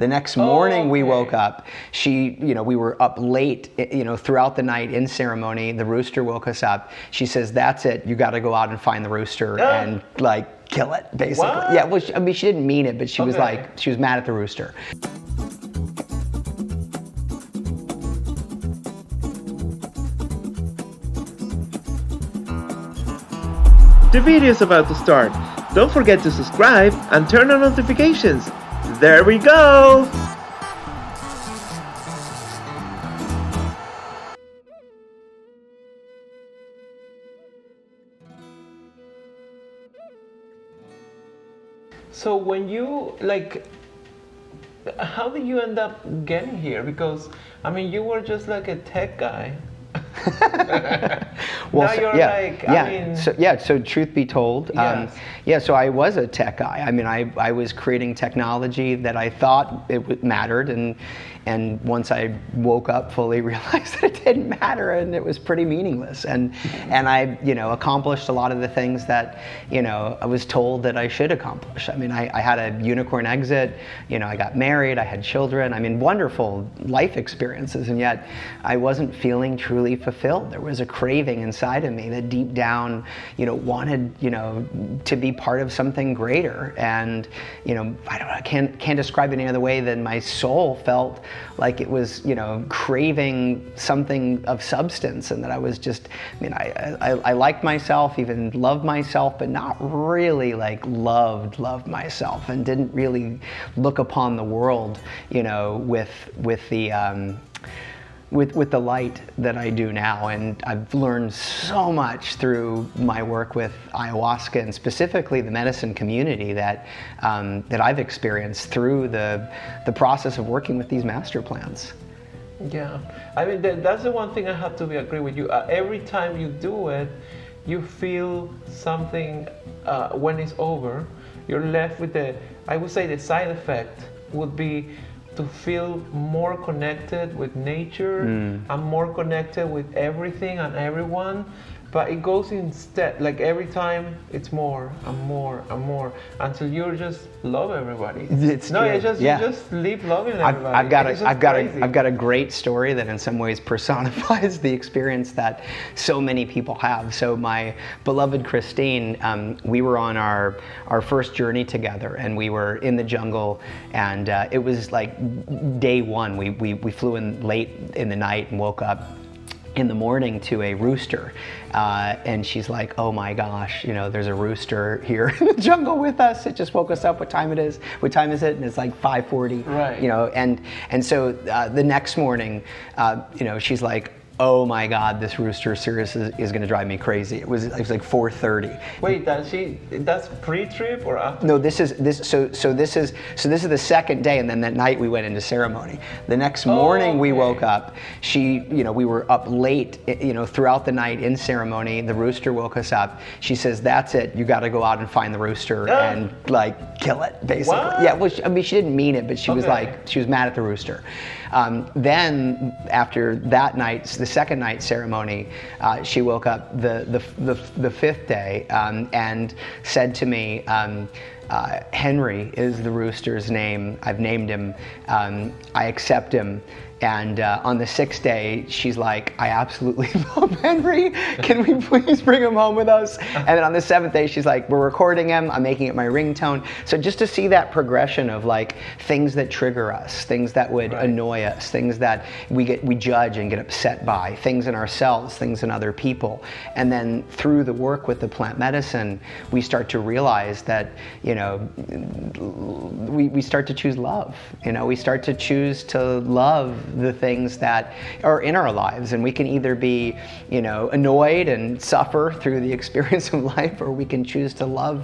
The next morning we woke up, we were up late, throughout the night in ceremony. The rooster woke us up. She says, that's it, you got to go out and find the rooster and like kill it, basically. What? Yeah, well, she didn't mean it, but she was like, she was mad at the rooster. The video is about to start. Don't forget to subscribe and turn on notifications. There we go! So when you, how did you end up getting here? Because, I mean, you were just like a tech guy. Well, now you're so truth be told, so I was a tech guy. I mean, I was creating technology that I thought it mattered, and once I woke up, fully realized that it didn't matter and it was pretty meaningless. And I, accomplished a lot of the things that, I was told that I should accomplish. I mean, I had a unicorn exit, I got married, I had children. I mean, wonderful life experiences, and yet I wasn't feeling truly fulfilled. There was a craving inside of me that deep down, wanted, to be part of something greater. And, I can't describe it any other way than my soul felt like it was, craving something of substance, and that I was just, I liked myself, even loved myself, but not really like loved myself, and didn't really look upon the world, with the light that I do now. And I've learned so much through my work with ayahuasca, and specifically the medicine community that I've experienced through the process of working with these master plans. Yeah, I mean, that's the one thing I have to agree with you. Every time you do it, you feel something when it's over. You're left with I would say the side effect would be to feel more connected with nature and more connected with everything and everyone. But it goes instead, like every time it's more and more and more until you just love everybody. You just leave loving everybody. I've got a great story that in some ways personifies the experience that so many people have. So my beloved Christine, we were on our first journey together, and we were in the jungle, and it was like day one. We flew in late in the night and woke up in the morning to a rooster, and she's like, oh my gosh, there's a rooster here in the jungle with us. It just woke us up. What time is it? And it's like 5:40. Right. And so the next morning, she's like, oh my God, this rooster seriously is going to drive me crazy. It was like 4:30. Wait, that's pre-trip or after? No, this is the second day, and then that night we went into ceremony. The next morning we woke up. We were up late, throughout the night in ceremony. The rooster woke us up. She says, that's it, you got to go out and find the rooster and like kill it, basically. What? Yeah, well, she didn't mean it, but she was like, she was mad at the rooster. Then after that night, the second night ceremony, she woke up the fifth day and said to me, Henry is the rooster's name. I've named him. I accept him. And on the sixth day, she's like, I absolutely love Henry. Can we please bring him home with us? And then on the seventh day, she's like, we're recording him. I'm making it my ringtone. So just to see that progression of like things that trigger us, things that would annoy us, things that we judge and get upset by, things in ourselves, things in other people. And then through the work with the plant medicine, we start to realize that, we start to choose love. We start to choose to love the things that are in our lives, and we can either be annoyed and suffer through the experience of life, or we can choose to love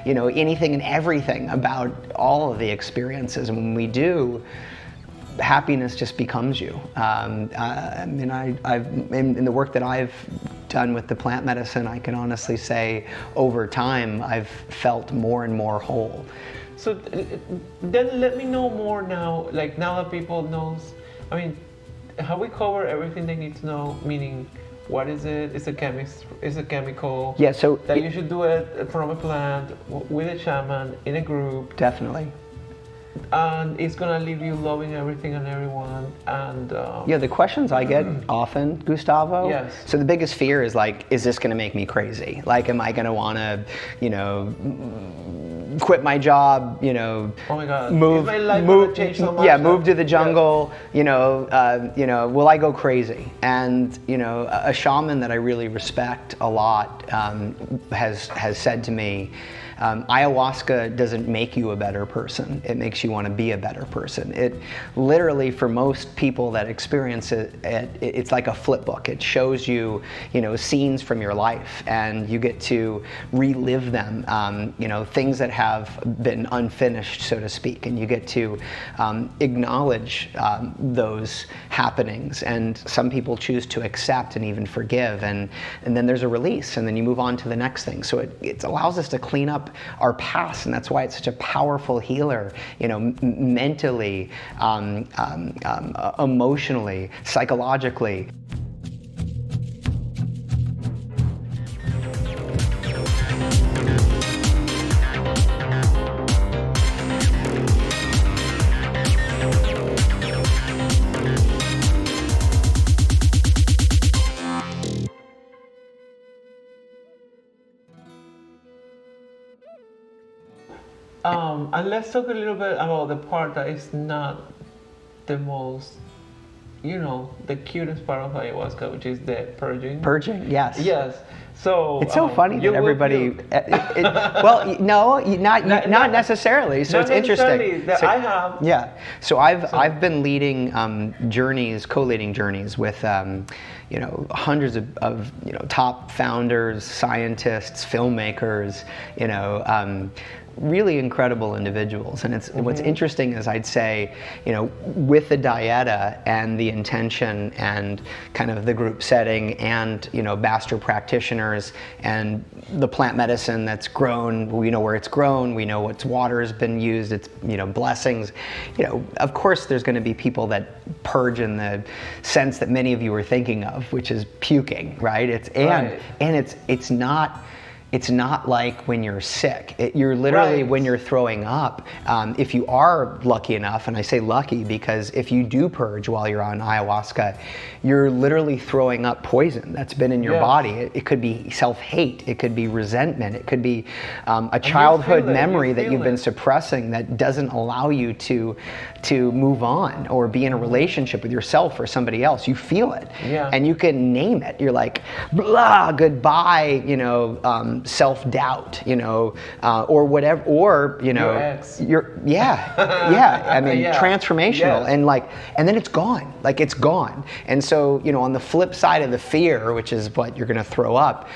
anything and everything about all of the experiences. And when we do, happiness just becomes you. I mean, I've in the work that I've done with the plant medicine, I can honestly say over time I've felt more and more whole. So then let me know more now, like now that people knows, I mean, have we covered everything they need to know? Meaning, what is it? It's a chemical. Yeah. So that you should do it from a plant with a shaman in a group. Definitely. and it's gonna leave you loving everything and everyone. And yeah, the questions I get often, Gustavo. Yes. So the biggest fear is like, is this going to make me crazy? Like, am I going to want to, quit my job? Oh my God. Move, Is my life move, gonna change so much? yeah, move to the jungle. Will I go crazy? And a shaman that I really respect a lot has said to me, ayahuasca doesn't make you a better person. It makes you want to be a better person. It literally, for most people that experience it, it's like a flip book. It shows you, scenes from your life, and you get to relive them. Things that have been unfinished, so to speak, and you get to acknowledge those happenings. And some people choose to accept and even forgive, and then there's a release, and then you move on to the next thing. So it allows us to clean up our past, and that's why it's such a powerful healer, mentally, emotionally, psychologically. And let's talk a little bit about the part that is not the most, the cutest part of ayahuasca, which is the purging. Purging, yes. Yes. So it's so funny that everybody. Well, no, not necessarily. So it's interesting. That I have. Yeah. So I've been leading co-leading journeys with hundreds of top founders, scientists, filmmakers, really incredible individuals. And what's interesting is, I'd say, with the dieta and the intention and kind of the group setting and, master practitioners and the plant medicine that's grown, we know where it's grown, we know what water has been used, it's, blessings. Of course there's going to be people that purge in the sense that many of you are thinking of, which is puking, right? It's not like when you're sick. You're literally, when you're throwing up, if you are lucky enough, and I say lucky because if you do purge while you're on ayahuasca, you're literally throwing up poison that's been in your body. It could be self-hate, it could be resentment, it could be a childhood memory that you've been suppressing that doesn't allow you to move on or be in a relationship with yourself or somebody else. You feel it, and you can name it. You're like, blah, goodbye, self-doubt, or whatever, or your ex. I mean, transformational, and then it's gone. Like, it's gone. And so, on the flip side of the fear, which is what you're going to throw up,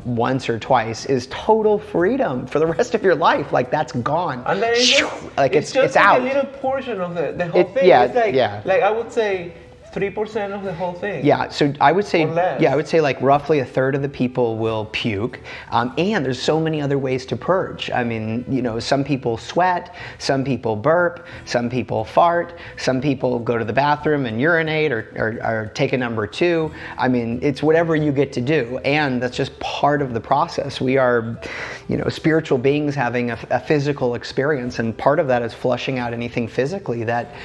once or twice, is total freedom for the rest of your life. Like, that's gone. And then it's just out. A little portion of the whole thing. It's like I would say 3% of the whole thing. Yeah, so I would say, I would say like roughly a third of the people will puke, and there's so many other ways to purge. I mean, some people sweat, some people burp, some people fart, some people go to the bathroom and urinate or take a number 2. I mean, it's whatever you get to do, and that's just part of the process. We are, spiritual beings having a physical experience, and part of that is flushing out anything physically that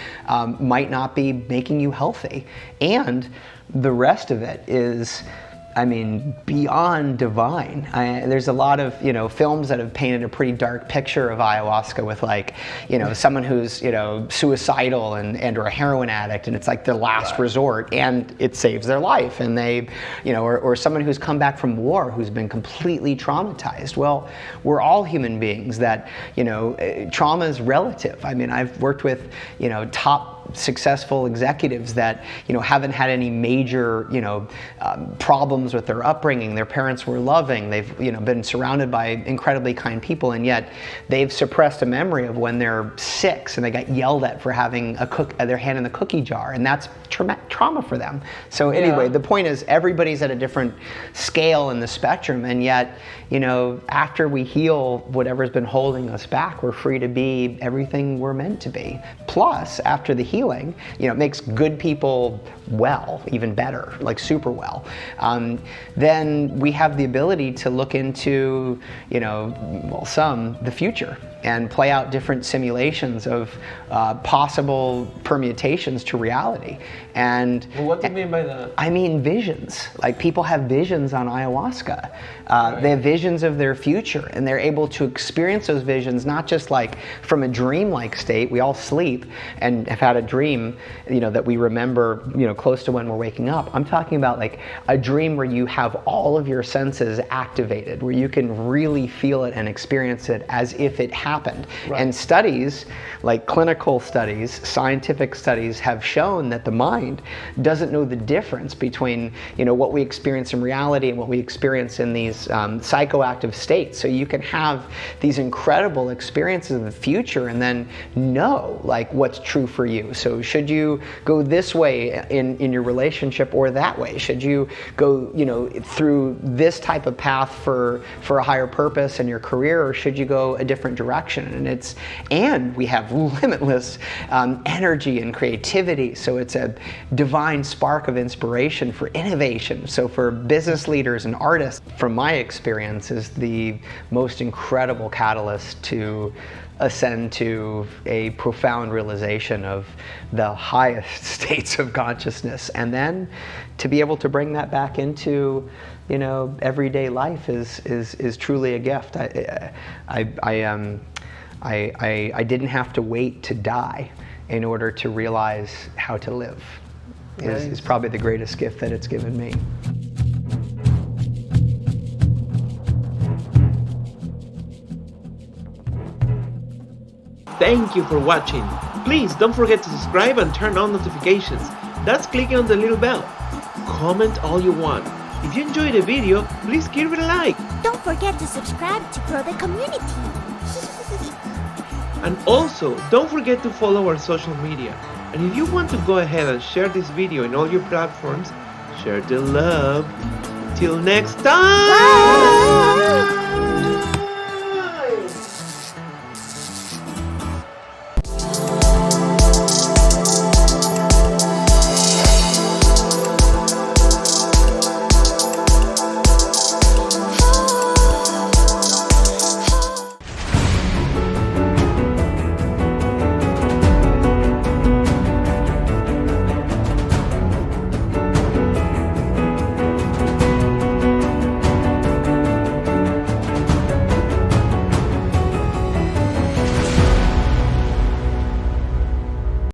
might not be making you healthy. And the rest of it is, I mean, beyond divine. There's a lot of, films that have painted a pretty dark picture of ayahuasca with, like, someone who's, suicidal and or a heroin addict, and it's like their last resort, and it saves their life. And they, or someone who's come back from war who's been completely traumatized. Well, we're all human beings that, trauma is relative. I mean, I've worked with, top successful executives that haven't had any major problems with their upbringing. Their parents were loving. They've been surrounded by incredibly kind people, and yet they've suppressed a memory of when they're 6 and they got yelled at for having their hand in the cookie jar, and that's trauma for them. So anyway, the point is, everybody's at a different scale in the spectrum, and yet after we heal whatever's been holding us back, we're free to be everything we're meant to be. Plus, after the healing, it makes good people well, even better, like super well. Then we have the ability to look into, the future. and play out different simulations of possible permutations to reality. And Well, what do you mean by that? I mean visions. Like, people have visions on ayahuasca. Right. They have visions of their future, and they're able to experience those visions not just like from a dream-like state. We all sleep and have had a dream, that we remember, close to when we're waking up. I'm talking about like a dream where you have all of your senses activated, where you can really feel it and experience it as if it happened. Right. And studies, like clinical studies, scientific studies, have shown that the mind doesn't know the difference between what we experience in reality and what we experience in these psychoactive states. So you can have these incredible experiences of the future and then know like what's true for you. So should you go this way in your relationship or that way? Should you go through this type of path for a higher purpose in your career, or should you go a different direction? And we have limitless energy and creativity. So it's a divine spark of inspiration for innovation. So for business leaders and artists, from my experience, is the most incredible catalyst to ascend to a profound realization of the highest states of consciousness, and then to be able to bring that back into everyday life is truly a gift. I didn't have to wait to die in order to realize how to live. Is probably the greatest gift that it's given me. Thank you for watching. Please don't forget to subscribe and turn on notifications. That's clicking on the little bell. Comment all you want. If you enjoyed the video, please give it a like. Don't forget to subscribe to grow the community. And also, don't forget to follow our social media. And if you want to go ahead and share this video in all your platforms, share the love. Till next time! Bye.